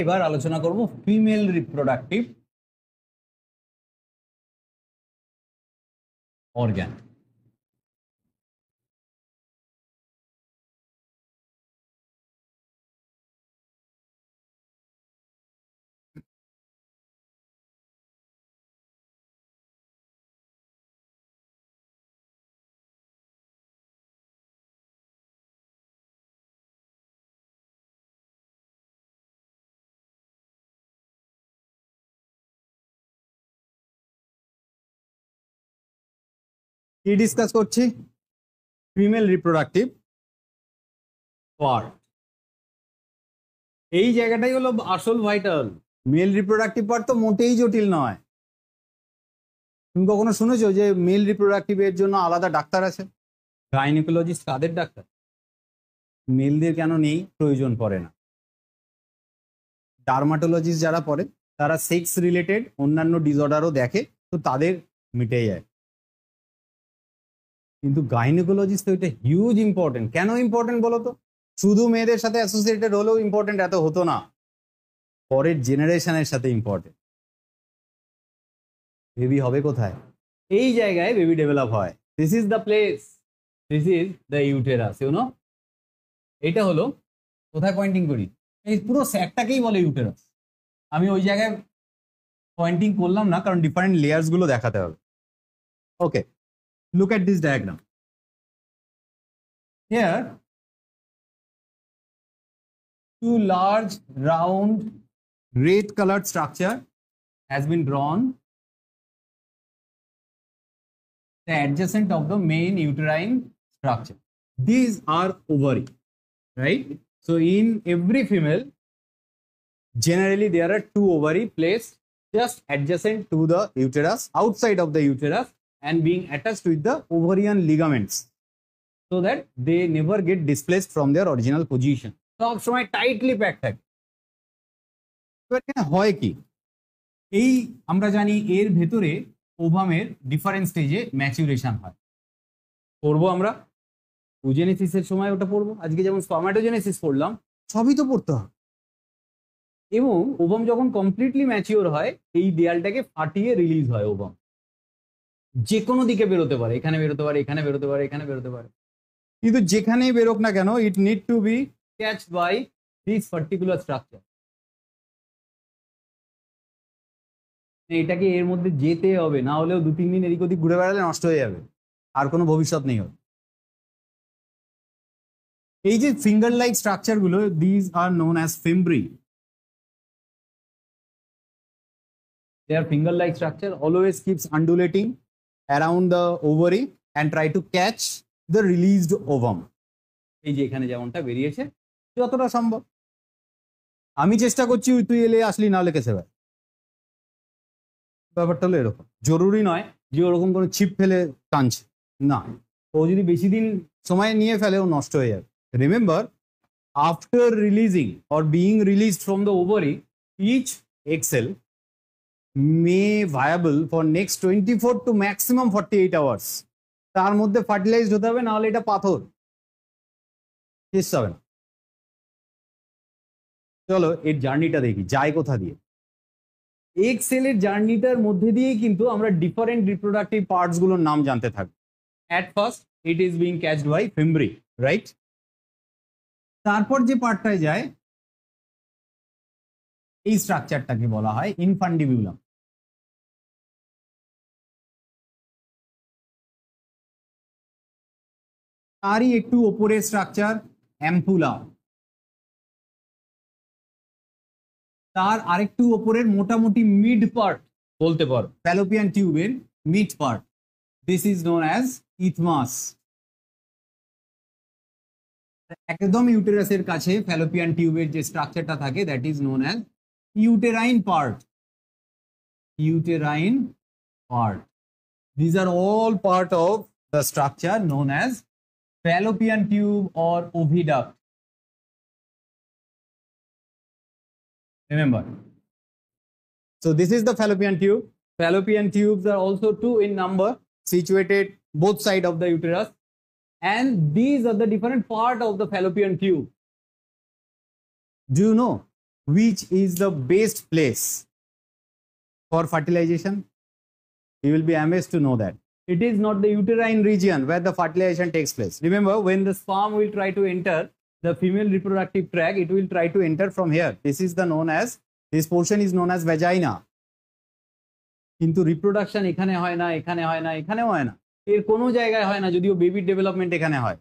এবার আলোচনা করব ফিমেল রিপ্রোডাক্টিভ অর্গান। কি ডিসকাস করছি? Female reproductive part. এই জায়গাটাই হলো আসল ভাইটাল। মেল রিপ্রোডাক্টিভ পার্ট তো মোটেই জটিল নয়। তুমি কখনো শুনেছো যে মেল রিপ্রোডাক্টিভ এর জন্য আলাদা ডাক্তার আছে? গাইনোকোলজিস্ট কাদের ডাক্তার? মেলদের কেন নেই? প্রয়োজন পড়ে না। ডার্মাটোলজিস্ট যারা পড়ে তারা সেক্স রিলেটেড অন্যান্য ডিসঅর্ডারও দেখে, তো তাদের মিটে যায়। কিন্তু গাইনোকোলজিস্ট তো এটা হিউজ ইম্পর্টেন্ট। কেন ইম্পর্টেন্ট বলো তো? শুধু মেয়েদের সাথে অ্যাসোসিয়েটেড হলেও ইম্পর্টেন্ট এত হতো না, পরের জেনারেশনের সাথে ইম্পর্টেন্ট। বেবি হবে কোথায়? এই জায়গায় বেবি ডেভেলপ হয়। This is the place, this is the uterus. You know, এটা হলো কোথায় পয়েন্টিং করি? এই পুরো স্যাকটাকেই বলে ইউটেরাস। আমি ওই জায়গায় পয়েন্টিং করলাম না, কারণ ডিফারেন্ট লেয়ার্স গুলো দেখাতে হবে। ওকে, look at this diagram. Here, two large, round, red-colored structure has been drawn, the adjacent of the main uterine structure. These are ovary, right? So in every female, generally there are two ovary placed just adjacent to the uterus, outside of the uterus, and being attached with the ovarian ligaments, so that they never get displaced from their original position. সব সময় tightly pack থাকে। এবার এখানে হয় কি, এই আমরা জানি এর ভেতরে ওভামের ডিফারেন্ট স্টেজে ম্যাচুরেশন হয়। পড়বো আমরা ওজেনেসিসের সময়, ওটা পড়বো। আজকে যেমন স্পার্মাটোজেনেসিস পড়লাম, সবই তো পড়তে হবে। এবং ওভাম যখন কমপ্লিটলি ম্যাচিওর হয়, এই দেয়ালটাকে ফাটিয়ে রিলিজ হয় ওভাম। যে কোনো দিকে বেরোতে পারে, এখানে বেরোতে পারে, এখানে বেরোতে পারে, এখানে বেরোতে পারে। কিন্তু যেখানেই বেরোক না কেন, it need to be catched by this particular structure. এটাকে এর মধ্যে যেতে হবে, না হলেও 2-3 দিন এদিক ওদিক ঘুরে বেড়ালে নষ্ট হয়ে যাবে, আর কোনো ভবিষ্যৎ নেই হবে। এই যে ফিঙ্গার লাইক স্ট্রাকচার গুলো, this are known as fimbriae. Their finger-like structure always keeps undulating around the ovary and try to catch the released ovum. এই যে এখানে যেমনটা বেরিয়েছে, যতটা সম্ভব। আমি চেষ্টা করছি, তুই এলে আসলি, না হলে কেসে ভাই। ব্যাপারটা হলো এরকম। জরুরি নয় যে ওরকম কোনো ছিপ ফেলে টানছে, না। ও যদি বেশি দিন সময় নিয়ে ফেলে, ও নষ্ট হয়ে যাবে। Remember, after releasing or being released from the ovary, each egg cell may viable for next 24 to maximum 48 hours. তার মধ্যে ফার্টিলাইজড হতে হবে, না হলে এটা পাথর, শেষ হবে না। চলো এর জার্নিটা দেখি, যায় কোথা দিয়ে। এগ সেলের জার্নিটার মধ্যে দিয়েই কিন্তু আমরা ডিফারেন্ট রিপ্রোডাক্টিভ পার্টস গুলোর নাম জানতে থাকবো। At first it is being caught by fimbriae, right? তারপর যে পার্টটায় যায়, এই স্ট্রাকচারটাকে বলা হয় ইনফান্ডিবিউলাম। তারই একটু ওপরের স্ট্রাকচার অ্যাম্পুলা। তার আরেকটু ওপরের মোটামুটি মিড পার্ট বলতে পারো, ফ্যালোপিয়ান টিউবের mid part, this is known as isthmus. একদম ইউটেরাসের কাছে ফ্যালোপিয়ান টিউবের যে স্ট্রাকচারটা থাকে, that is known as uterine part. Uterine part, this are all part of the structure known as fallopian tube or oviduct. Remember, so this is the fallopian tube. Fallopian tubes are also 2 in number, situated both sides of the uterus, and these are the different part of the fallopian tube. Do you know which is the best place for fertilization? You will be amazed to know that it is not the uterine region where the fertilization takes place. Remember, when the sperm will try to enter the female reproductive tract, it will try to enter from here. This portion is known as vagina. কিন্তু reproduction এখানে হয় না, এখানে হয় না, এখানেও হয় না, এর কোনো জায়গায় হয় না, যদিও বেবির ডেভেলপমেন্ট এখানে হয়।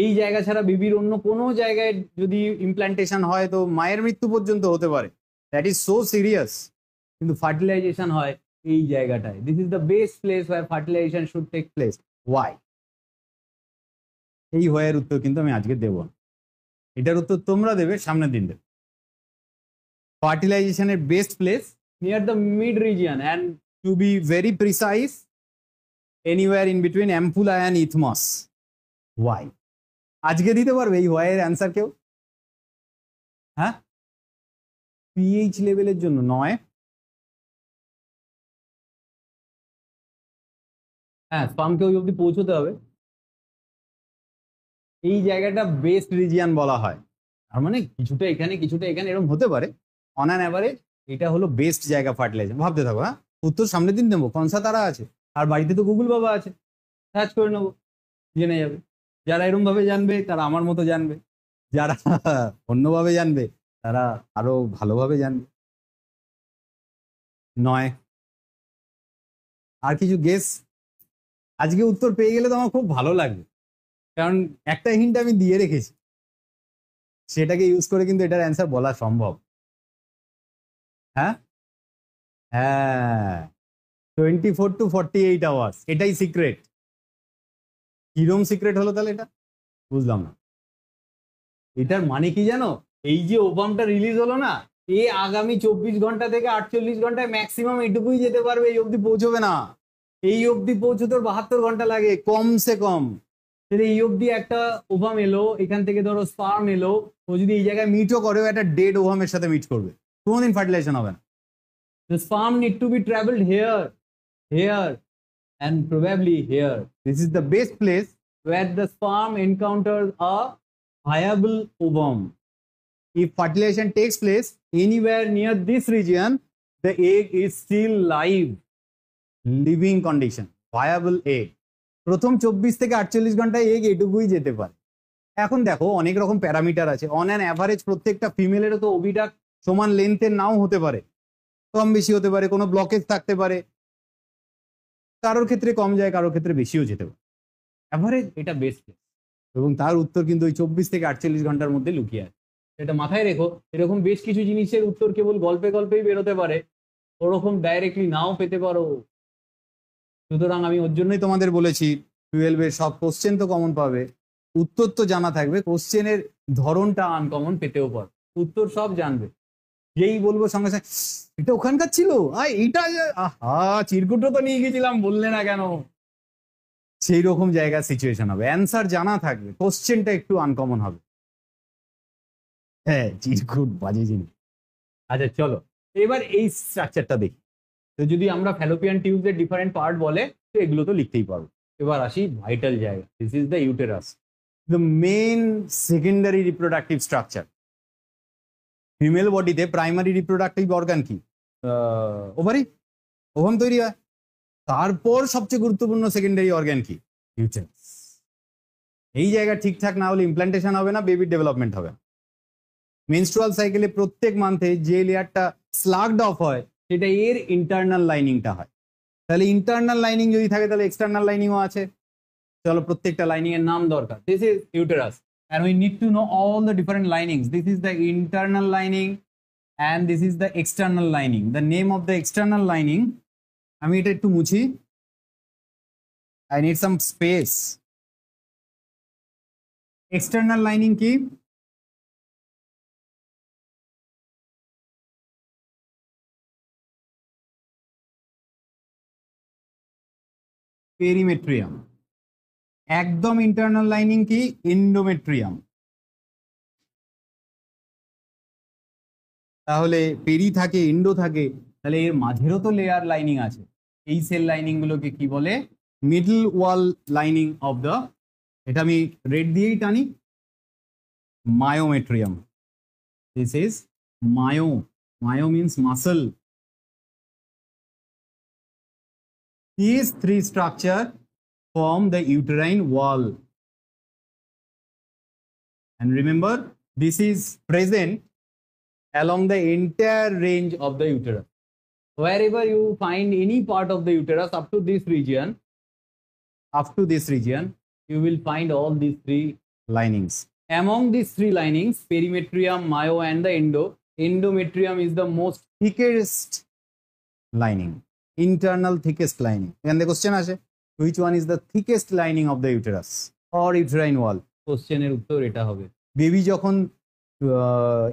এই জায়গা ছাড়া বেবির অন্য কোনো জায়গায় যদি ইমপ্ল্যান্টেশন হয় তো মায়ের মৃত্যু পর্যন্ত হতে পারে। That is so serious. কিন্তু ফার্টিলাইজেশন হয় এই জায়গাটায়। This is the best place where fertilisation should take place. Why? এই হোয়ের উত্তর কিন্তু আমি আজকে দেব না, এটার উত্তর তোমরা দেবে সামনের দিন দেবে। ফার্টিলাইজেশনের best place near the mid region and to be very precise anywhere in between ampulla and isthmus. Why? আজকে দিতে পারবে এই হোয়ের অ্যান্সার কেউ? হ্যাঁ, পিএইচ লেভেলের জন্য নয়। হ্যাঁ, স্পামকে ওই অবধি পৌঁছতে হবে। এই জায়গাটা বেস্ট রিজিয়ন বলা হয়, তার মানে কিছুটা এখানে কিছুটা এখানে এরকম হতে পারে। অন অ্যান অ্যাভারেজ এটা হলো বেস্ট জায়গা ফার্টিলাইজার। ভাবতে থাকো। হ্যাঁ, উত্তর সামনের দিন দেবো। কনসা তারা আছে, আর বাড়িতে তো গুগল বাবা আছে, সার্চ করে নেবো, জেনে যাবে। যারা এরকম ভাবে জানবে তারা আমার মতো জানবে, যারা অন্যভাবে জানবে তারা আরো ভালোভাবে জানবে। নয়। আর কিছু গেস? আজকে উত্তর পেয়ে গেলে তো আমার খুব ভালো লাগবে, কারণ একটা হিন্ট আমি দিয়ে রেখেছি, সেটাকে ইউজ করে কিন্তু এটার অ্যান্সার বলা সম্ভব। হ্যাঁ হ্যাঁ, 24 to 48 আওয়ার্স, এটাই সিক্রেট। কিরম সিক্রেট হলো তাহলে এটা? বুঝলাম না। এটার মানে কি জানো? এই যে ওভামটা রিলিজ হলো না, এ আগামী 24 ঘন্টা থেকে 48 ঘন্টায় ম্যাক্সিমাম এটুকুই যেতে পারবে, এই অবধি পৌঁছবে না। এই অবধি পৌঁছতে 72 ঘন্টা লাগে কমসে কম। এই অবধি একটা ওভাম এলো, এখান থেকে ধরো স্পার্ম এলো, ও যদি এই জায়গায় মিটও করে, একটা ডেড ওভামের সাথে মিট করবে, কোনোদিন ফার্টিলাইজেশন হবে না। The sperm need to be traveled here, here, and probably here. This is the best place where the sperm encounters a viable ovum. If fertilization takes place anywhere near this region, the egg is still live, living condition, viable egg. প্রথম 24 থেকে 48 ঘন্টায় egg এটুকুই যেতে পারে। এখন দেখো অনেক রকম প্যারামিটার আছে। অন অ্যান অ্যাভারেজ প্রত্যেকটা ফিমেলেরও তো ওভিডাক সমান লেন্থের নাও হতে পারে, কম বেশি হতে পারে, কোনো ব্লকেজ থাকতে পারে, কারোর ক্ষেত্রে কম যায়, কারোর ক্ষেত্রে বেশিও যেতে পারে। অ্যাভারেজ এটা বেস্ট, এবং তার উত্তর কিন্তু ওই 24 থেকে 48 ঘন্টার মধ্যে লুকিয়ে আছে। এটা মাথায় রেখো। এরকম বেশ কিছু জিনিসের উত্তর কেবল গল্পে গল্পেই বেরোতে পারে, ওরকম ডাইরেক্টলি নাও পেতে পারো। সুতরাং আমি ওর জন্যই তোমাদের বলেছি 12-এর সব কোশ্চেন তো কমন পাবে, উত্তর তো জানা থাকবে, কোশ্চেনের ধরনটা আনকমন পেতেও পারো, উত্তর সব জানবে। যেই বলবো সঙ্গে সঙ্গে এটা ওখানকার ছিল, এইটা চিরকুটও তো নিয়ে গেছিলাম, বললে না কেন, সেই রকম জায়গার সিচুয়েশন হবে। অ্যান্সার জানা থাকবে, কোশ্চেনটা একটু আনকমন হবে। হ্যাঁ, চিরকুট বাজে জিনিস। আচ্ছা চলো এবার এই স্ট্রাকচারটা দেখি। তো যদি আমরা ফ্যালোপিয়ান টিউবসের ডিফারেন্ট পার্ট বলে তো এগুলো তো লিখতেই পারবো। এবার আসি ভাইটাল জায়গা। This is the uterus, the main secondary reproductive structure. Female বডিতে প্রাইমারি রিপ্রোডাক্টিভ অর্গান কি? ওভারি, ওভাম তৈরি হয়। তারপর সবচেয়ে গুরুত্বপূর্ণ সেকেন্ডারি অর্গান কি? ইউটেরাস। এই জায়গা ঠিকঠাক না হলে ইমপ্ল্যান্টেশন হবে না, বেবির ডেভেলপমেন্ট হবে না। মেনস্ট্রুয়াল সাইকেলে প্রত্যেক মান্থে যে লেয়ারটা স্লাগড অফ হয় সেটা এর ইন্টারনাল লাইনিংটা হয়। তাহলে ইন্টারনাল লাইনিং যদি থাকে তাহলে এক্সটার্নাল লাইনিংও আছে। চলো প্রত্যেকটা লাইনিং এর নাম দরকার। This is uterus and we need to know all the different linings. This is the internal lining and this is the external lining. The name of the external lining, আমি এটা একটু মুছি, I need some space. External lining কি? Perimetrium. একদম internal lining কি? Endometrium. তাহলে peri থাকে, endo থাকে, তাহলে এর মাঝেরও তো লেয়ার লাইনিং আছে। এই সেল লাইনিং গুলোকে কি বলে? Middle wall lining of the, এটা আমি রেড দিয়েই টানি, myometrium. This is myo. Myo means muscle. These three structures form the uterine wall. And remember, this is present along the entire range of the uterus. Wherever you find any part of the uterus up to this region, you will find all these three linings. Among these three linings, perimetrium, myo, and the endometrium is the most thickest lining, internal thickest lining. And the question is, which one is the thickest lining of the uterus or uterine wall? Question er uttor eta hobe. Baby যখন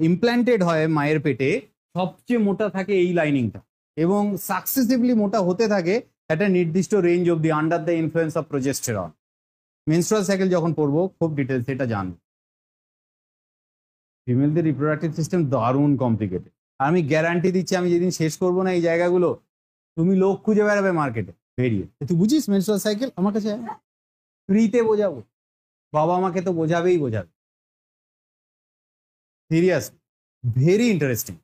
implanted হয় মায়ের পেটে সবচেয়ে মোটা থাকে এই লাইনিংটা এবং successively মোটা হতে থাকে একটা নির্দিষ্ট range of the under the influence of progesterone. Menstrual cycle যখন পড়বো খুব ডিটেলস এটা জানবো। ফিমেলদের রিপ্রোডাক্টিভ সিস্টেম দারুণ কমপ্লিকেটেড। আমি গ্যারান্টি দিচ্ছি আমি যেদিন শেষ করবো না এই জায়গাগুলো তুমি লোক খুঁজে বেড়াবে মার্কেটে বেরিয়ে, তুই বুঝিস মেনস্ট্রুয়াল সাইকেল? আমার কাছে ফ্রিতে বোঝাবো, বাবা আমাকে তো বোঝাবে। Serious, very interesting.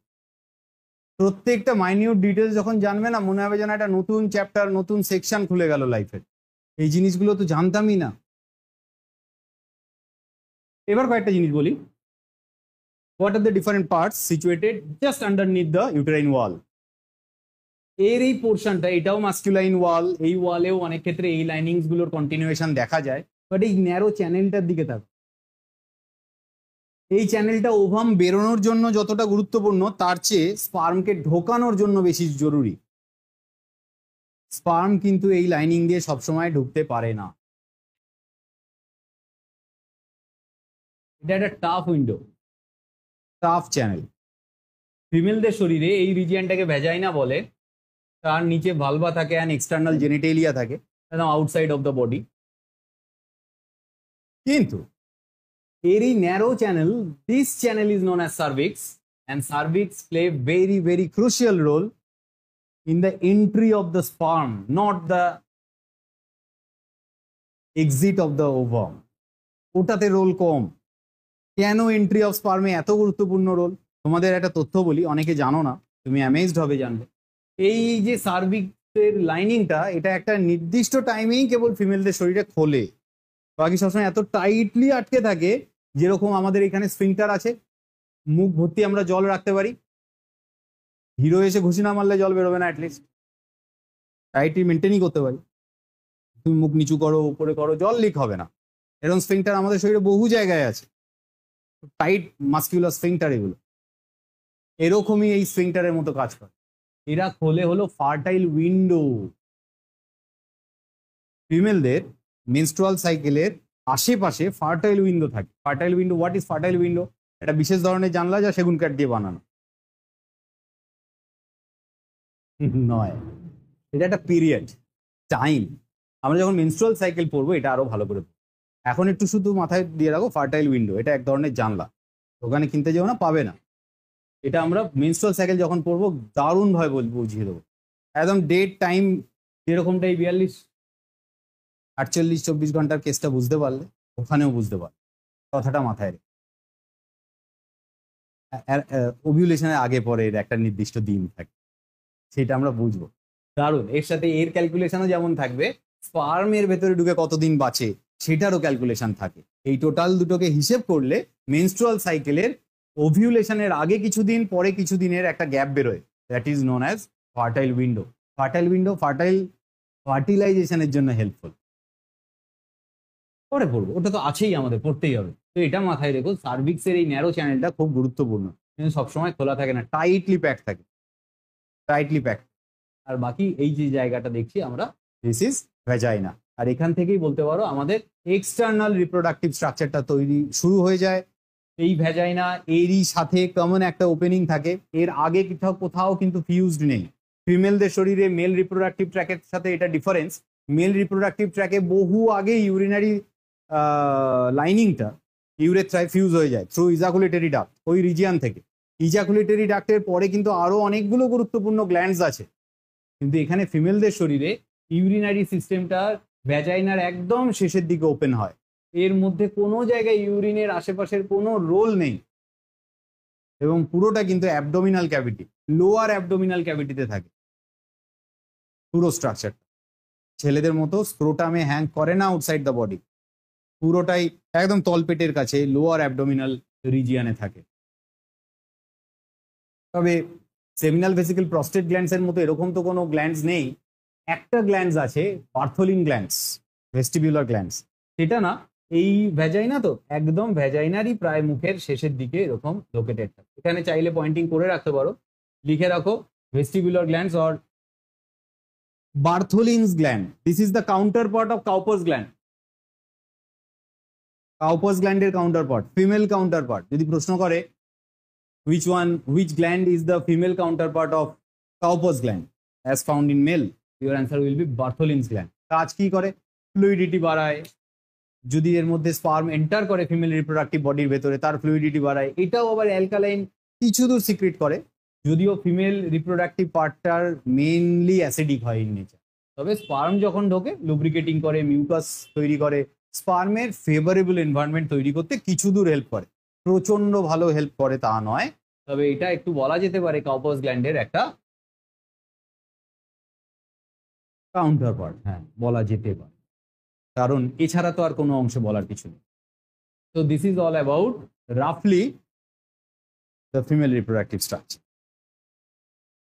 প্রত্যেকটা মাইনিউট ডিটেলস যখন জানবে না মনে হবে যেন একটা নতুন চ্যাপ্টার, নতুন সেকশন খুলে গেল লাইফের। এই জিনিসগুলো তো জানতামই না। এবার কয়েকটা জিনিস বলি। What are the different parts situated just underneath the uterine wall? এর এই পোর্শনটা, এটাও মাস্কুলাইন ওয়াল। এই ওয়ালেও অনেক ক্ষেত্রে এই লাইনিংস গুলোর কন্টিনিউয়েশন দেখা যায়, বাট এই ন্যারো চ্যানেলটার দিকে থাকো। এই চ্যানেলটা ওভাম বেরোনোর জন্য যতটা গুরুত্বপূর্ণ তার চেয়ে স্পার্মকে ঢোকানোর জন্য বেশি জরুরি। স্পার্ম কিন্তু এই লাইনিং দিয়ে সবসময় ঢুকতে পারে না। এটা একটা টাফ উইন্ডো, টাফ চ্যানেল। ফিমেলদের শরীরে এই রিজিয়নটাকে ভ্যাজাইনা বলে, তার নিচে ভালভা থাকে অ্যান্ড এক্সটার্নাল জেনিটেলিয়া থাকে আউটসাইড অফ দ্য বডি। কিন্তু এর এই narrow channel, this channel is known as cervix, and cervix play very very crucial role in the entry of the sperm, not the exit of the ovum. ওটাতে role কম। কেন entry of স্পার্মে এত গুরুত্বপূর্ণ role? তোমাদের একটা তথ্য বলি, অনেকে জানো না, তুমি অ্যামেজড হবে জানলে। এই যে সার্ভিক্সের লাইনিংটা, এটা একটা নির্দিষ্ট টাইমেই কেবল ফিমেলদের শরীরে খোলে, বাকি সবসময় এত টাইটলি আটকে থাকে। যেরকম আমাদের এখানে স্ফিংটার আছে, মুখ ভর্তি আমরা জল রাখতে পারি, হিরো এসে ঘুষি না মারলে জল বেরোবে না, অ্যাটলিস্ট টাইটলি মেনটেনই করতে পারি। তুমি মুখ নিচু করো, উপরে করো, জল লিক হবে না। এরকম স্ফিংটার আমাদের শরীরে বহু জায়গায় আছে, টাইট মাস্কুলার স্ফিংটার। এগুলো এরকমই এই স্ফিংটারের মতো কাজ করে। এরা খোলে হলো ফার্টাইল উইন্ডো। ফিমেলদের মেনস্ট্রুয়াল সাইকেলের আশেপাশে ফার্টাইল উইন্ডো থাকে। Fertile window, what is fertile window? একটা বিশেষ ধরনের জানলা যা সেগুন কাঠ দিয়ে বানানো নয়, এটা একটা পিরিয়ড, টাইম। আমরা যখন মেনস্ট্রুয়াল সাইকেল পড়বো এটা আরো ভালো করে। এখন একটু শুধু মাথায় দিয়ে রাখো ফার্টাইল উইন্ডো, এটা এক ধরনের জানলা, ওখানে কিনতে যাও না, পাবে না। এটা আমরা মেনস্ট্রুয়াল সাইকেল যখন পড়বো দারুণভাবে বুঝিয়ে দেবো, একদম ডেট টাইম। যেরকমটাই 42-48-24 ঘন্টার কেসটা বুঝতে পারলে ওখানেও বুঝতে পারলে, কথাটা মাথায় রেখে। ওভিউলেশনের আগে পরে এর একটা নির্দিষ্ট দিন থাকে, সেটা আমরা বুঝবো। দারুণ। এর সাথে এর ক্যালকুলেশনও যেমন থাকবে, স্পার্মের ভেতরে ঢুকে কতদিন বাঁচে সেটারও ক্যালকুলেশন থাকে। এই টোটাল দুটোকে হিসেব করলে মেনস্ট্রুয়াল সাইকেলের ওভিউলেশনের আগে কিছুদিন, পরে কিছুদিনের একটা গ্যাপ বেরোয়, that is known as fertile window. Fertile window ফার্টিলাইজেশনের জন্য হেল্পফুল। পরে পড়বো, ওটা তো আছেই, আমাদের পড়তেই হবে। তো এটা মাথায় রেখো, সার্ভিক্সের এই ন্যারো চ্যানেলটা খুব গুরুত্বপূর্ণ, কিন্তু সবসময় খোলা থাকে না, টাইটলি প্যাক থাকে, টাইটলি প্যাক। আর বাকি এই যে জায়গাটা দেখছি আমরা, দিস ইজ ভ্যাজাইনা। আর এখান থেকেই বলতে পারো আমাদের এক্সটার্নাল রিপ্রোডাক্টিভ স্ট্রাকচারটা তৈরি শুরু হয়ে যায়। এই ভ্যাজাইনা এরই সাথে কমন একটা ওপেনিং থাকে, এর আগে কোথাও কিন্তু ফিউজড নেই। ফিমেলদের শরীরে মেল রিপ্রোডাক্টিভ ট্র্যাকের সাথে এটা ডিফারেন্স। মেল রিপ্রোডাক্টিভ ট্র্যাকে বহু আগে ইউরিনারি লাইনিংটা ইউরেথ্রায় ফিউজ হয়ে যায় থ্রু ইজাকুলেটরি ডাক্ট, ওই রিজিয়ান থেকে। ইজাকুলেটরি ডাক্টের পরে কিন্তু আরো অনেকগুলো গুরুত্বপূর্ণ গ্ল্যান্ডস আছে, কিন্তু এখানে ফিমেলদের শরীরে ইউরিনারি সিস্টেমটা ভ্যাজাইনার একদম শেষের দিকে ওপেন হয়। এর মধ্যে কোনো জায়গায় ইউরিনের আশেপাশের কোনো রোল নেই। এবং পুরোটা কিন্তু অ্যাবডোমিনাল ক্যাভিটি, লোয়ার অ্যাবডোমিনাল ক্যাভিটিতে থাকে পুরো স্ট্রাকচার। ছেলেদের মতো স্ক্রোটামে হ্যাং করে না আউটসাইড দ্য বডি, পুরোটাই একদম তলপেটের কাছে লোয়ার অ্যাবডোমিনাল রিজিয়ানে থাকে। তবে সেমিনাল ভেসিকল প্রস্টেট গ্ল্যান্ডস এর মতো এরকম তো কোনো গ্ল্যান্ডস নেই। একটা গ্ল্যান্ডস আছে, বার্থোলিন গ্ল্যান্ডস, ভেস্টিবিউলার গ্ল্যান্ডস। সেটা না এই ভ্যাজাইনা, তো একদম ভ্যাজাইনারই প্রায় মুখের শেষের দিকে এরকম লোকেটেড থাকে। এখানে চাইলে পয়েন্টিং করে রাখতে পারো, লিখে রাখো vestibular glands or Bartholin's gland. This is the counter part of Cowper's gland. Cowper's গ্ল্যান্ডের counter part, female counter part. যদি প্রশ্ন করে which gland is the female counterpart of Cowper's gland as found in male, your answer will be Bartholin's gland. কাজ কি করে? Fluidity বাড়ায়। যদি এর মধ্যে স্পার্ম এন্টার করে ফিমেল রিপ্রোডাক্টিভ বডির ভেতরে, তার ফ্লুইডিটি বাড়ায়। এটাও আবার অ্যালকালাইন কিছু দূর সিক্রেট করে, যদিও ফিমেল রিপ্রোডাক্টিভ পার্টটার মেইনলি অ্যাসিডিক হয় ইন নেচার। তবে স্পার্ম যখন ঢোকে লুব্রিকেটিং করে, মিউকাস তৈরি করে, স্পার্মের ফেভারেবল এনভায়রনমেন্ট তৈরি করতে কিছু দূর হেল্প করে। প্রচন্ড ভালো হেল্প করে তা নয়, তবে এটা একটু বলা যেতে পারে কাউপাস গ্ল্যান্ডের একটা কাউন্টার পার্ট। হ্যাঁ, বলা যেতে পারে, কারণ এছাড়া তো আর কোনো অংশ বলার কিছু নেই। তো দিস ইজ অল অ্যাবাউট রাফলি দ্য ফিমেল রিপ্রোডাক্টিভ স্ট্রাকচার।